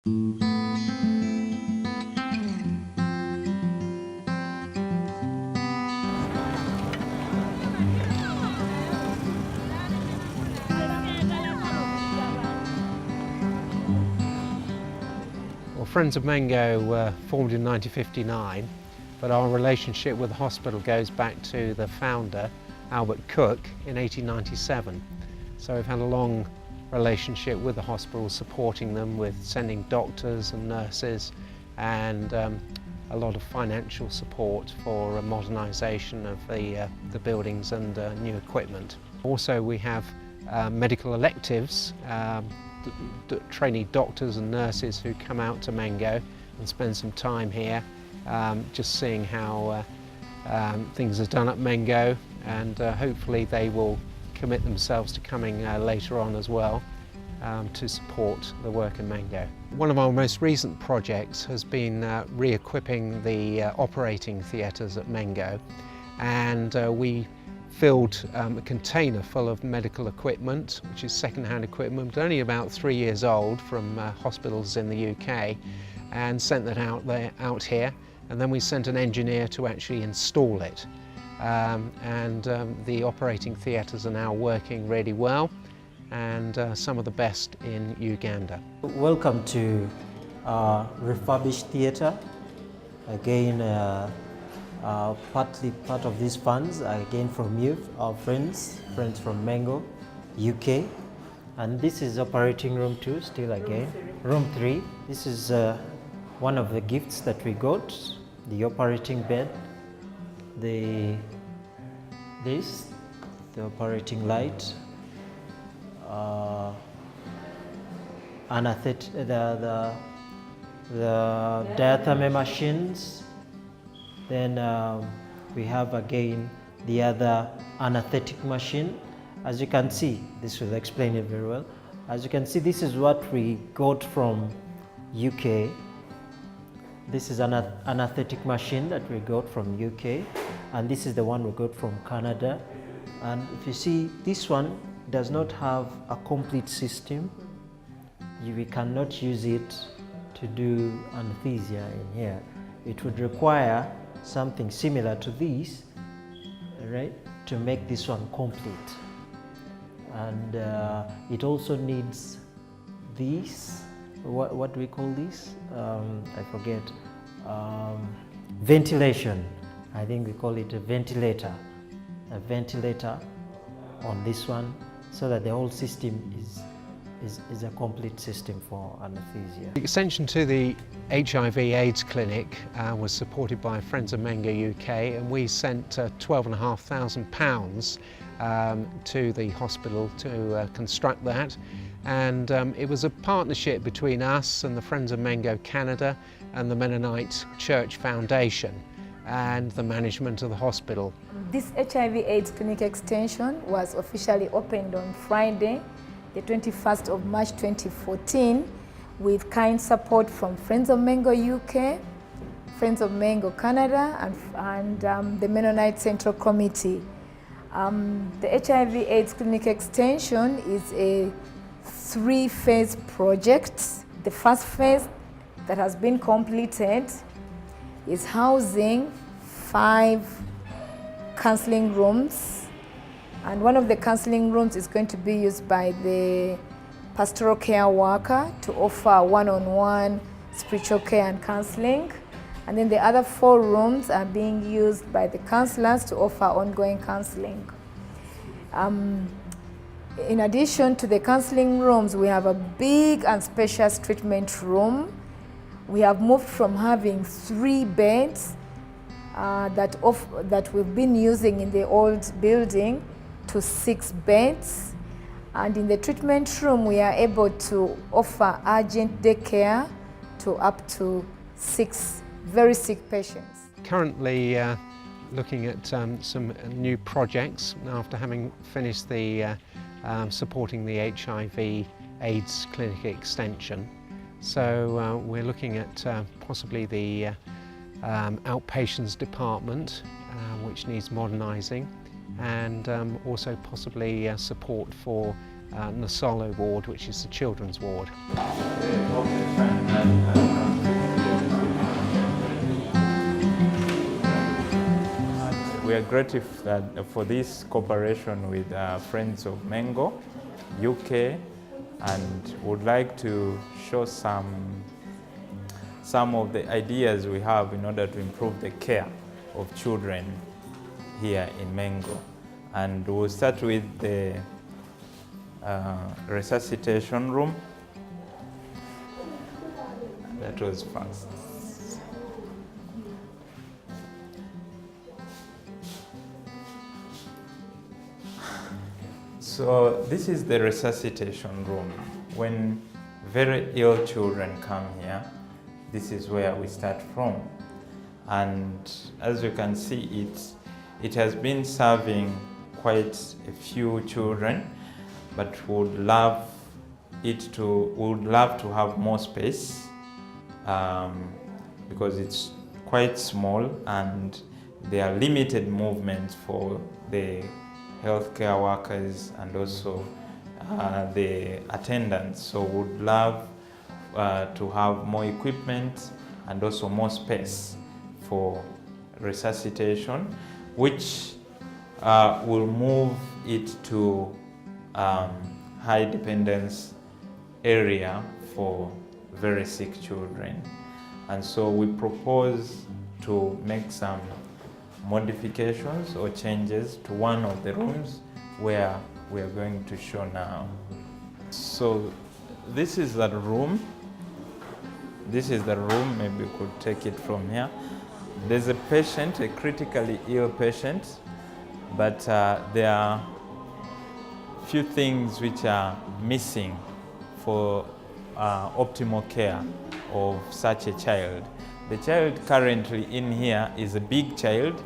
Well, Friends of Mengo were formed in 1959, but our relationship with the hospital goes back to the founder, Albert Cook, in 1897. So we've had a long relationship with the hospital, supporting them with sending doctors and nurses, and a lot of financial support for modernisation of the buildings and new equipment. Also, we have medical electives, trainee doctors and nurses who come out to Mengo and spend some time here, just seeing how things are done at Mengo, and hopefully they will commit themselves to coming later on as well to support the work in Mengo. One of our most recent projects has been re-equipping the operating theatres at Mengo, and we filled a container full of medical equipment, which is second-hand equipment, only about 3 years old, from hospitals in the UK, and sent that out here, and then we sent an engineer to actually install it. The operating theatres are now working really well, and some of the best in Uganda. Welcome to refurbished theatre. Again, partly part of these funds are again from you, our friends from Mengo, UK. And this is operating room 2, still again. Room 3, this is one of the gifts that we got, the operating bed, the operating light, the diathermy machines. Then we have again the other anesthetic machine. As you can see, this will explain it very well. As you can see, this is what we got from UK. This is an anesthetic machine that we got from UK, and this is the one we got from Canada. And if you see, this one does not have a complete system. We cannot use it to do anesthesia in here. It would require something similar to this, right, to make this one complete. And it also needs this, what do we call this? I forget. Ventilation. I think we call it a ventilator on this one, so that the whole system is a complete system for anesthesia. The extension to the HIV/AIDS clinic was supported by Friends of Mengo UK, and we sent £12,500 to the hospital to construct that. And it was a partnership between us and the Friends of Mengo Canada and the Mennonite Church Foundation and the management of the hospital. This HIV/AIDS clinic extension was officially opened on Friday, the 21st of March 2014, with kind support from Friends of Mengo UK, Friends of Mengo Canada, and the Mennonite Central Committee. The HIV/AIDS clinic extension is a 3-phase project. The first phase that has been completed is housing 5 counseling rooms, and one of the counseling rooms is going to be used by the pastoral care worker to offer one-on-one spiritual care and counseling, and then the other 4 rooms are being used by the counselors to offer ongoing counseling. In addition to the counseling rooms, we have a big and spacious treatment room. We have moved from having 3 beds that we've been using in the old building to 6 beds. And in the treatment room, we are able to offer urgent day care to up to 6 very sick patients. Currently looking at some new projects after having finished the supporting the HIV/AIDS clinic extension. So we're looking at possibly the outpatients department, which needs modernising, and also possibly support for Nasolo ward, which is the children's ward. are grateful for this cooperation with Friends of Mengo UK, and would like to show some of the ideas we have in order to improve the care of children here in Mengo. And we'll start with the resuscitation room. That was fast. So this is the resuscitation room. When very ill children come here, this is where we start from. And as you can see, it has been serving quite a few children, but would love to have more space because it's quite small and there are limited movements for the healthcare workers and also the attendants. So would love to have more equipment and also more space for resuscitation, which will move it to high dependence area for very sick children. And so we propose to make some modifications or changes to one of the rooms where we are going to show now. So this is the room. This is the room, maybe we could take it from here. There's a patient, a critically ill patient, but there are few things which are missing for optimal care of such a child. The child currently in here is a big child,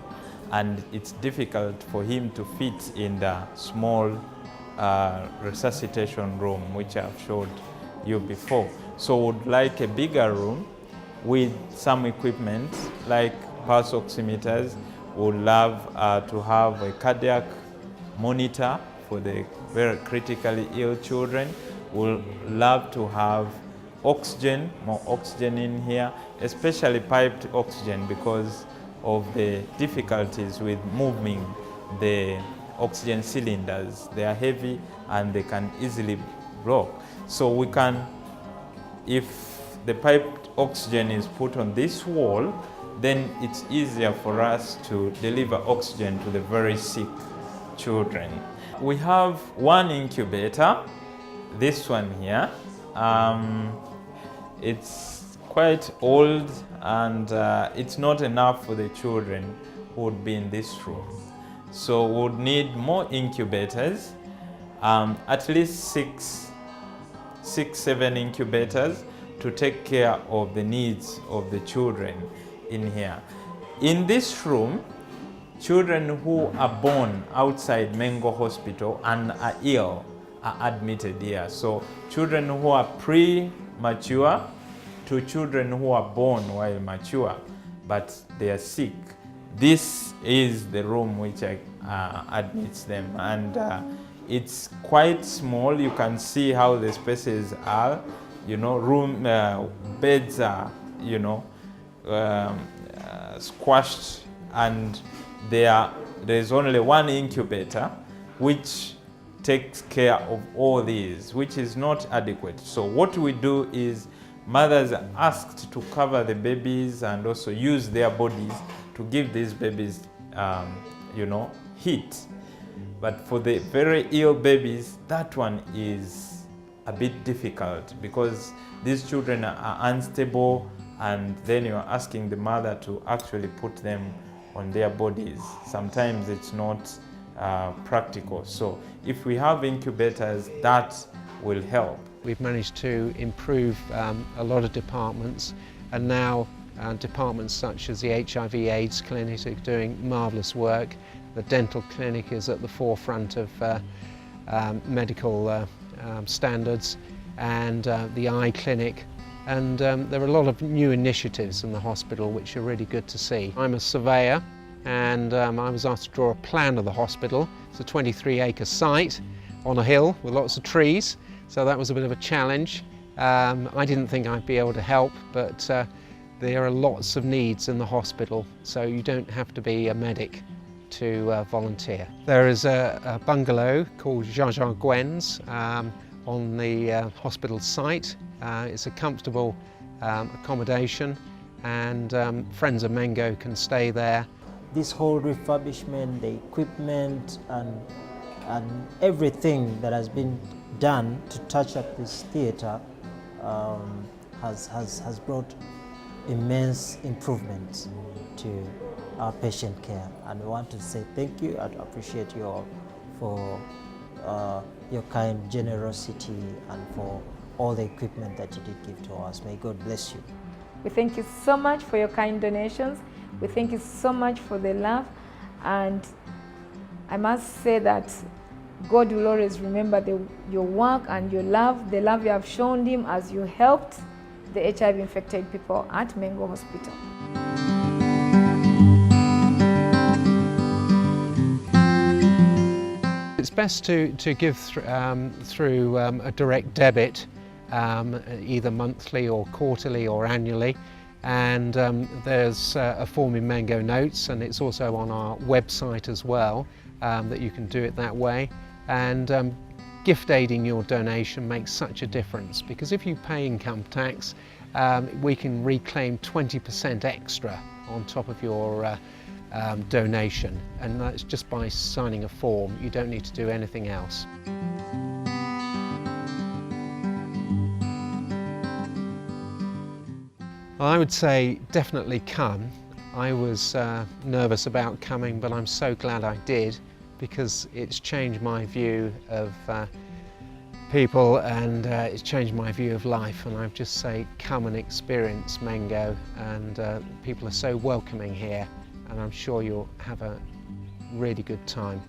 and it's difficult for him to fit in the small resuscitation room which I've showed you before. So would like a bigger room with some equipment like pulse oximeters. Would love to have a cardiac monitor for the very critically ill children. Would love to have oxygen, more oxygen in here, especially piped oxygen because of the difficulties with moving the oxygen cylinders. They are heavy and they can easily block. So we can, if the piped oxygen is put on this wall, then it's easier for us to deliver oxygen to the very sick children. We have one incubator, this one here. It's quite old and it's not enough for the children who would be in this room. So we would need more incubators, at least six, 7 incubators to take care of the needs of the children in here. In this room, children who are born outside Mengo Hospital and are ill are admitted here. So children who are premature to children who are born while mature, but they are sick. This is the room which admits them, and it's quite small. You can see how the spaces are. You know, beds are, you know, squashed, and there's only one incubator which takes care of all these, which is not adequate. So what we do is mothers are asked to cover the babies and also use their bodies to give these babies, you know, heat. But for the very ill babies, that one is a bit difficult because these children are unstable, and then you're asking the mother to actually put them on their bodies. Sometimes it's not practical. So if we have incubators, that will help. We've managed to improve a lot of departments, and now departments such as the HIV/AIDS clinic are doing marvellous work. The dental clinic is at the forefront of medical standards, and the eye clinic. And there are a lot of new initiatives in the hospital which are really good to see. I'm a surveyor, and I was asked to draw a plan of the hospital. It's a 23-acre site on a hill with lots of trees, so that was a bit of a challenge. I didn't think I'd be able to help, but there are lots of needs in the hospital, so you don't have to be a medic to volunteer. There is a bungalow called Jean Gwen's on the hospital site. It's a comfortable accommodation, and Friends of Mengo can stay there. This whole refurbishment, the equipment and everything that has been done to touch up this theatre has brought immense improvements to our patient care, and we want to say thank you and appreciate you all for your kind generosity and for all the equipment that you did give to us. May God bless you. We thank you so much for your kind donations. We thank you so much for the love, and I must say that God will always remember your work and your love, the love you have shown Him as you helped the HIV-infected people at Mengo Hospital. It's best to give through a direct debit, either monthly or quarterly or annually, and there's a form in Mengo Notes, and it's also on our website as well, that you can do it that way. And gift aiding your donation makes such a difference, because if you pay income tax, we can reclaim 20% extra on top of your donation, and that's just by signing a form. You don't need to do anything else. Well, I would say definitely come. I was nervous about coming, but I'm so glad I did, because it's changed my view of people, and it's changed my view of life, and I'd just say come and experience Mengo, and people are so welcoming here, and I'm sure you'll have a really good time.